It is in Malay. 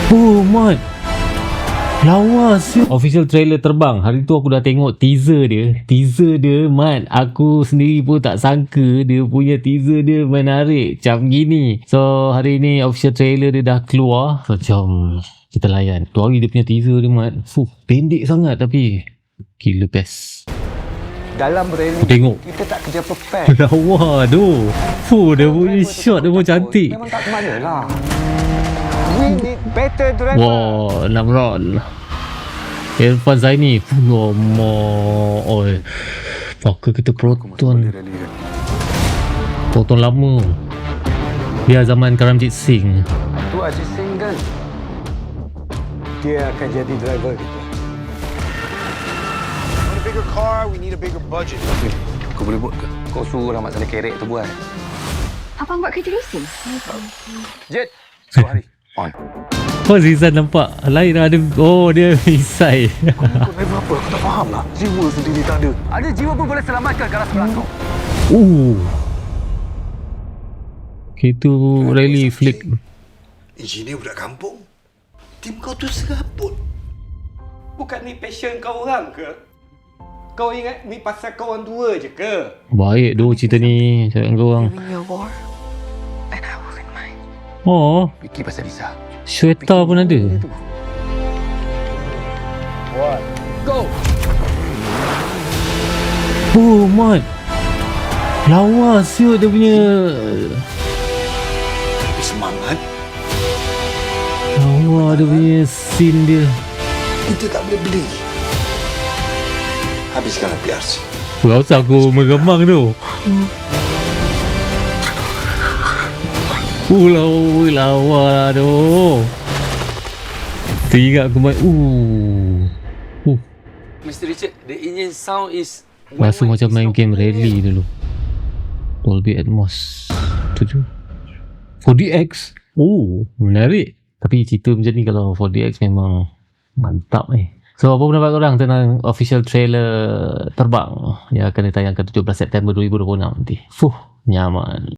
Oh mat, lawa siap. Official trailer terbang. Hari tu aku dah tengok teaser dia mat. Aku sendiri pun tak sangka dia punya teaser dia menarik macam gini. So hari ni official trailer dia dah keluar. So jom kita layan. Tu hari dia punya teaser dia mat. Pendek sangat tapi gila best. Dalam rally Tengok. kita tak kerja perfect. Lawa tu. Dia punya shot dia pun cantik. Memang tak ke mana lah. We need better driver. Wah, Namron. Irfan Zaini. Oi. Fucker kita Proton. Proton lama. Dia zaman Karamjit Singh. Tu Aziz Singh kan. Dia akan jadi driver kita. Want a bigger car? We need a bigger budget. Kau boleh buat ke? Kau suruh Rahmat Saleh Kerek tu buat. Abang buat kerja leasing? Jet. Esok hari. On. Oh, Zizan nampak lain ada. Oh, dia misai. Kau driver apa? Aku tak faham lah. Jiwa sendiri tak ada. Ada jiwa pun boleh selamatkan garas sebelah kau. Itu rally flick. Engineer budak kampung. Tim kau tu serabut. Bukan ni passion kau orang ke? Kau ingat ni pasal kau orang dua je ke? Baik tu cerita ni. Cakap kau orang. Win your war, and I will win mine. Oh, Fikir pasal Lisa. Shweta pun ada. What? Go! Oh, mat. Lawa siut dia punya. Tapi semangat. Lawa dia punya scene dia. Kita tak boleh beli. Habiskanlah PRC. Kau rasa aku meremang tu. Lawa tu. Teringat aku main. Mr. Richard, the engine sound is Rasa macam main game rally dulu. Dolby Atmos 7 4DX. Oh, menarik. Tapi cerita macam ni kalau 4DX memang mantap So apa pendapat korang tentang official trailer terbang yang akan ditayangkan 17 September 2026 nanti? Nyaman.